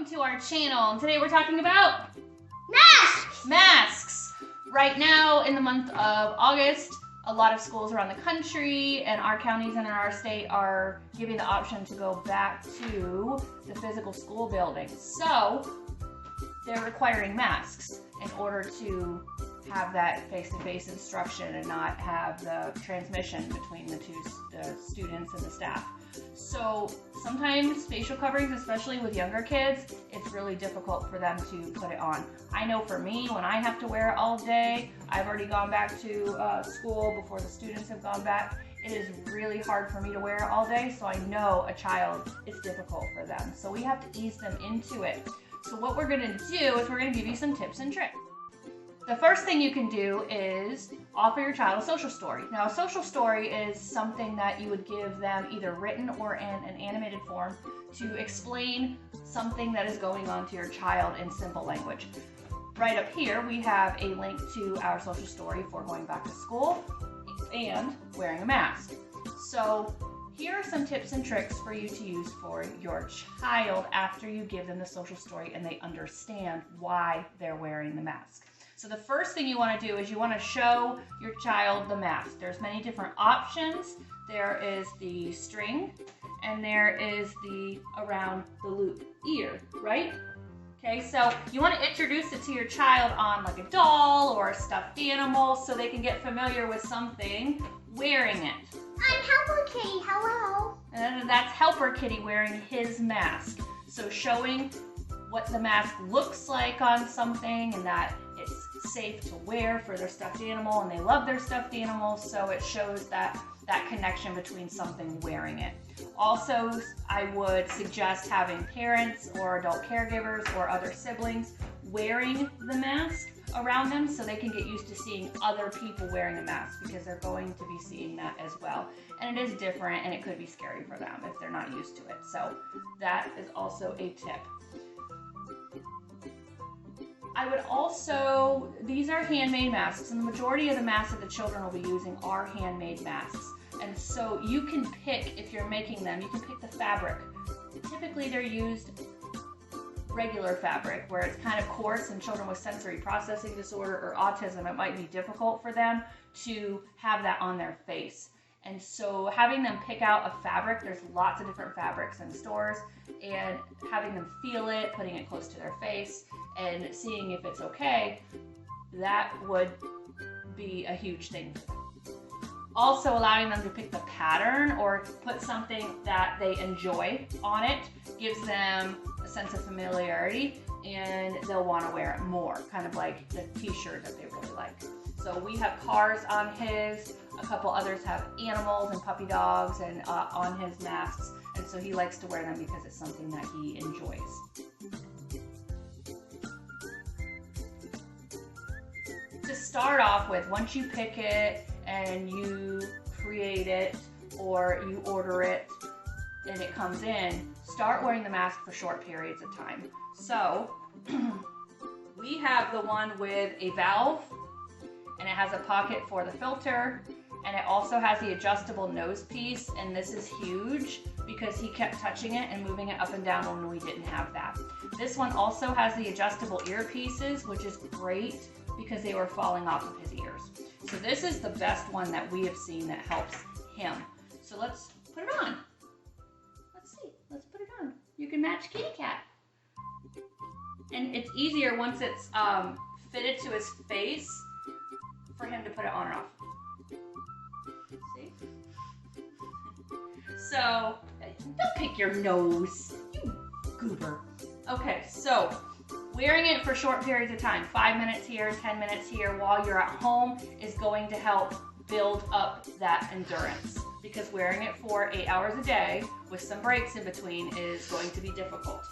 to our channel, and today we're talking about masks. Masks. Right now, in the month of August, a lot of schools around the country and our counties and in our state are giving the option to go back to the physical school building. So they're requiring masks in order to have that face-to-face instruction and not have the transmission between the students and the staff. So sometimes facial coverings, especially with younger kids, it's really difficult for them to put it on. I know for me, when I have to wear it all day, I've already gone back to school before the students have gone back. It is really hard for me to wear it all day, so I know a child, it's difficult for them. So we have to ease them into it. So what we're gonna do is we're gonna give you some tips and tricks. The first thing you can do is offer your child a social story. Now, a social story is something that you would give them either written or in an animated form to explain something that is going on to your child in simple language. Right up here, we have a link to our social story for going back to school and wearing a mask. So here are some tips and tricks for you to use for your child after you give them the social story and they understand why they're wearing the mask. So the first thing you want to do is you want to show your child the mask. There's many different options. There is the string and there is the around the loop ear, right? Okay, so you want to introduce it to your child on like a doll or a stuffed animal so they can get familiar with something wearing it. I'm Helper Kitty, hello. And that's Helper Kitty wearing his mask. So showing what the mask looks like on something and that it's safe to wear for their stuffed animal and they love their stuffed animals, so it shows that connection between something wearing it. Also, I would suggest having parents or adult caregivers or other siblings wearing the mask around them so they can get used to seeing other people wearing a mask because they're going to be seeing that as well. And it is different and it could be scary for them if they're not used to it. So that is also a tip. I would also, these are handmade masks, and the majority of the masks that the children will be using are handmade masks. And so you can pick, if you're making them, you can pick the fabric. Typically they're used regular fabric where it's kind of coarse, and children with sensory processing disorder or autism, it might be difficult for them to have that on their face. And so having them pick out a fabric, there's lots of different fabrics in stores, and having them feel it, putting it close to their face, and seeing if it's okay, that would be a huge thing for them. Also allowing them to pick the pattern or put something that they enjoy on it gives them a sense of familiarity and they'll want to wear it more, kind of like the t-shirt that they really like. So we have cars on his, a couple others have animals and puppy dogs and on his masks, and so he likes to wear them because it's something that he enjoys. To start off with, once you pick it and you create it or you order it and it comes in, start wearing the mask for short periods of time. So we have the one with a valve and it has a pocket for the filter, and it also has the adjustable nose piece, and this is huge because he kept touching it and moving it up and down when we didn't have that. This one also has the adjustable earpieces, which is great because they were falling off of his ears. So this is the best one that we have seen that helps him. So let's put it on. Let's see, let's put it on. You can match Kitty Cat. And it's easier once it's fitted to his face for him to put it on and off. See? So, don't pick your nose, you goober. Okay, so wearing it for short periods of time, 5 minutes here, 10 minutes here, while you're at home is going to help build up that endurance, because wearing it for 8 hours a day with some breaks in between is going to be difficult.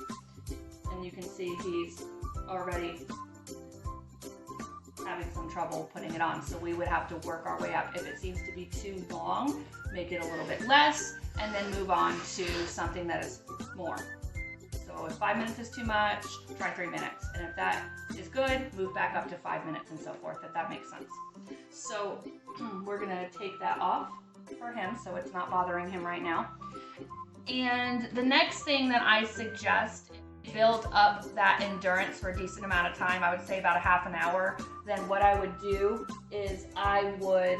And you can see he's already having some trouble putting it on, so we would have to work our way up. If it seems to be too long, make it a little bit less and then move on to something that is more. So if 5 minutes is too much, try 3 minutes. And if that is good, move back up to 5 minutes and so forth, if that makes sense. So we're gonna take that off for him so it's not bothering him right now. And the next thing that I suggest build up that endurance for a decent amount of time, I would say about a half an hour, then what I would do is I would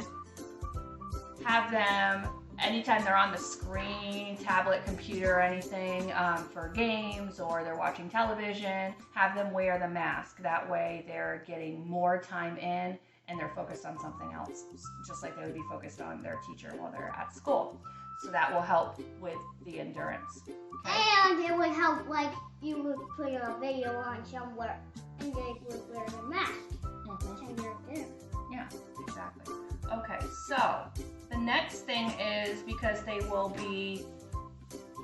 have them, anytime they're on the screen, tablet, computer, anything, for games or they're watching television, have them wear the mask. That way they're getting more time in and they're focused on something else, just like they would be focused on their teacher while they're at school. So that will help with the endurance. Okay? And it would help, like, you would put a video on somewhere and they would wear the mask. And you're there. Yeah, exactly. Okay, so the next thing is, because they will be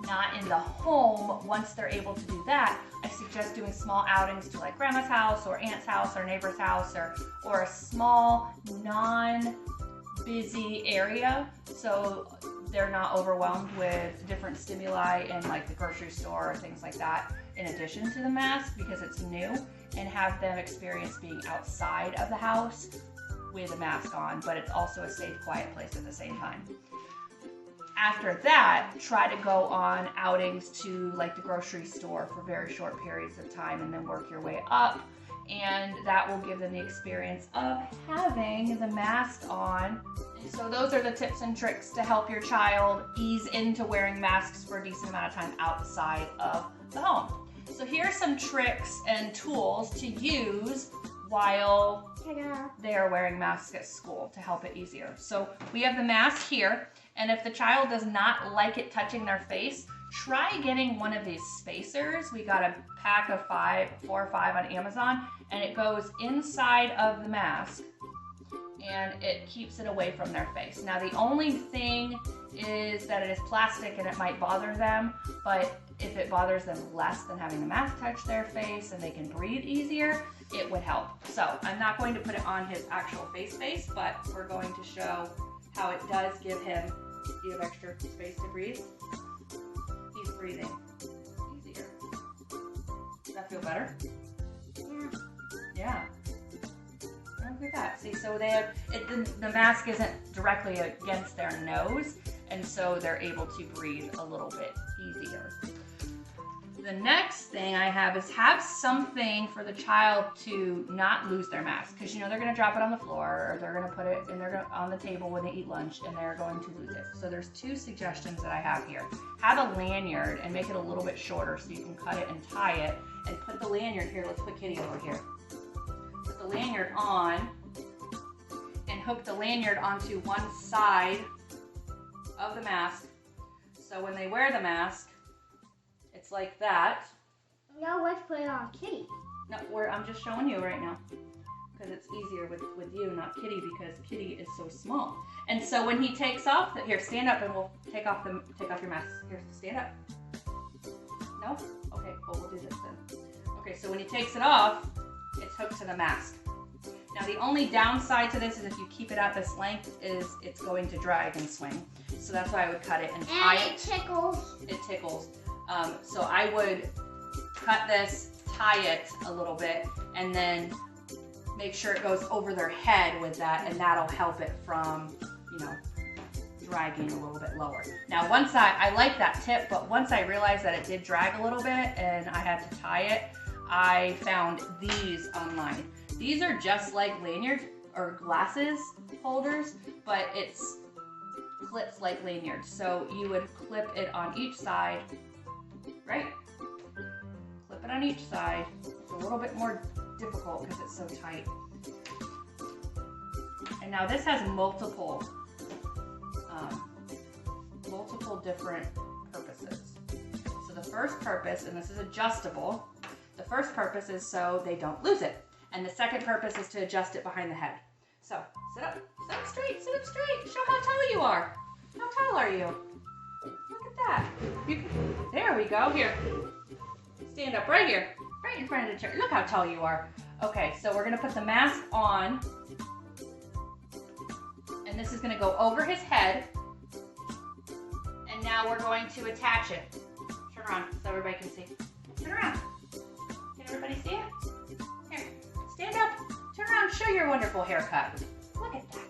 not in the home once they're able to do that, I suggest doing small outings to like grandma's house or aunt's house or neighbor's house or a small non-busy area, so they're not overwhelmed with different stimuli in like the grocery store or things like that, in addition to the mask, because it's new, and have them experience being outside of the house with a mask on, but it's also a safe, quiet place at the same time. After that, try to go on outings to like the grocery store for very short periods of time and then work your way up, and that will give them the experience of having the mask on. So those are the tips and tricks to help your child ease into wearing masks for a decent amount of time outside of the home. So here are some tricks and tools to use while they are wearing masks at school to help it easier. So we have the mask here, and if the child does not like it touching their face, try getting one of these spacers. We got a pack of 4 or 5 on Amazon, and it goes inside of the mask and it keeps it away from their face. Now the only thing is that it is plastic and it might bother them, but if it bothers them less than having the mask touch their face and they can breathe easier, it would help. So I'm not going to put it on his actual face, but we're going to show how it does give him, you have extra space to breathe. He's breathing easier. Does that feel better? Yeah. Look at that. See, so they have, the mask isn't directly against their nose, and so they're able to breathe a little bit easier. The next thing I have is have something for the child to not lose their mask, because you know they're going to drop it on the floor, or they're going to put it on the table when they eat lunch, and they're going to lose it. So there's 2 suggestions that I have here. Have a lanyard and make it a little bit shorter so you can cut it and tie it, and put the lanyard here. Let's put Kitty over here. Put the lanyard on and hook the lanyard onto one side of the mask. So when they wear the mask, it's like that. No, let's put it on Kitty. No, I'm just showing you right now because it's easier with you, not Kitty, because Kitty is so small. And so when he takes off, here, stand up and we'll take off your mask. Here, stand up. No? Okay, well, we'll do this then. Okay, so when he takes it off, it's hooked to the mask. Now the only downside to this is if you keep it at this length is it's going to drag and swing. So that's why I would cut it and tie it. And it tickles. It tickles. So I would cut this, tie it a little bit, and then make sure it goes over their head with that, and that'll help it from, you know, dragging a little bit lower. Now once I like that tip, but once I realized that it did drag a little bit and I had to tie it, I found these online. These are just like lanyard or glasses holders, but it's clips like lanyards. So you would clip it on each side, right? Clip it on each side. It's a little bit more difficult because it's so tight. And now this has multiple different purposes. So the first purpose, and this is adjustable, the first purpose is so they don't lose it. And the second purpose is to adjust it behind the head. So sit up straight, sit up straight. Show how tall you are. How tall are you? Look at that. There we go. Here, stand up right here, right in front of the chair. Look how tall you are. Okay, so we're gonna put the mask on, and this is gonna go over his head. And now we're going to attach it. Turn around so everybody can see. Turn around. Can everybody see it? Here, stand up. Turn around, show your wonderful haircut. Look at that.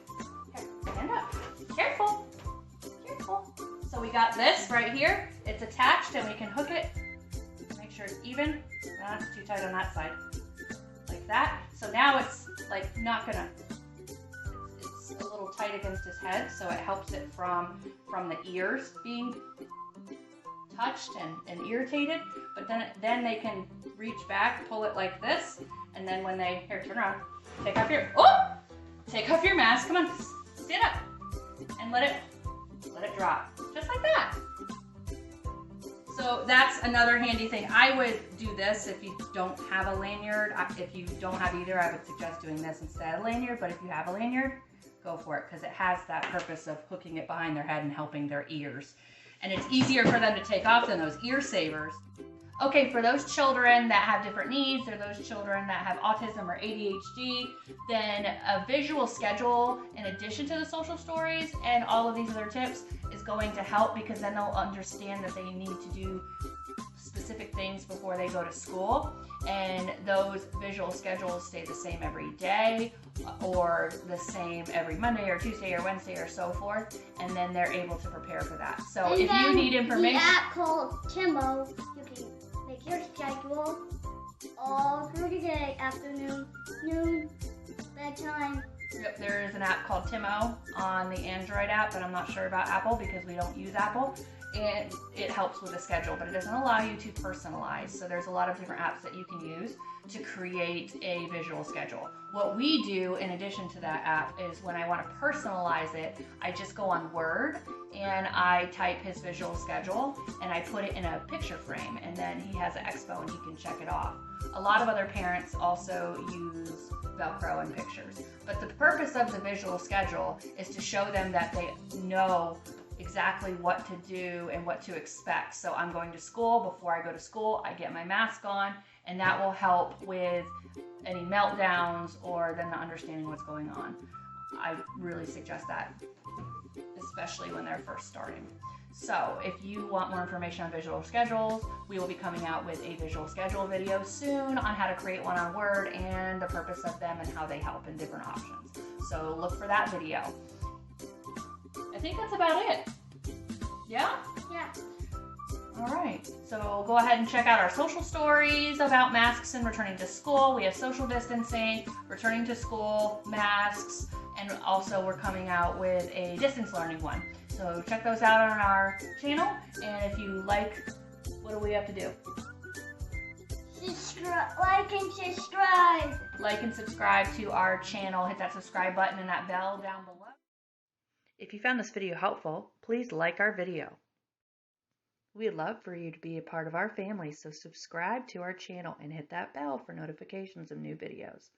Here, stand up. Careful. Careful. So we got this right here. It's attached and we can hook it. Make sure it's even. Not too tight on that side. Like that. So now it's like not gonna, it's a little tight against his head, so it helps it from the ears being touched and irritated. But then they can reach back, pull it like this, and then when they, here, turn around, take off your mask, come on, stand up, and let it drop, just like that. So that's another handy thing. I would do this if you don't have a lanyard. If you don't have either, I would suggest doing this instead of lanyard, but if you have a lanyard, go for it, because it has that purpose of hooking it behind their head and helping their ears. And it's easier for them to take off than those ear savers. Okay, for those children that have different needs, or those children that have autism or ADHD, then a visual schedule in addition to the social stories and all of these other tips is going to help, because then they'll understand that they need to do specific things before they go to school. And those visual schedules stay the same every day, or the same every Monday or Tuesday or Wednesday or so forth, and then they're able to prepare for that. So and if you need information, the app called Timo, you can make your schedule all through the day, afternoon, noon, bedtime. Yep, there is an app called Timo on the Android app, but I'm not sure about Apple because we don't use Apple. And it helps with the schedule, but it doesn't allow you to personalize. So there's a lot of different apps that you can use to create a visual schedule. What we do in addition to that app is when I want to personalize it, I just go on Word and I type his visual schedule and I put it in a picture frame, and then he has an expo and he can check it off. A lot of other parents also use Velcro and pictures, but the purpose of the visual schedule is to show them that they know exactly what to do and what to expect. So I'm going to school. Before I go to school, I get my mask on, and that will help with any meltdowns or them not understanding what's going on. I really suggest that, especially when they're first starting. So if you want more information on visual schedules, we will be coming out with a visual schedule video soon on how to create one on Word and the purpose of them and how they help in different options. So look for that video. I think that's about it. Yeah? Yeah. All right. So go ahead and check out our social stories about masks and returning to school. We have social distancing, returning to school, masks, and also we're coming out with a distance learning one. So check those out on our channel. And if you like, what do we have to do? Like and subscribe. Like and subscribe to our channel. Hit that subscribe button and that bell down below. If you found this video helpful, please like our video. We'd love for you to be a part of our family, so subscribe to our channel and hit that bell for notifications of new videos.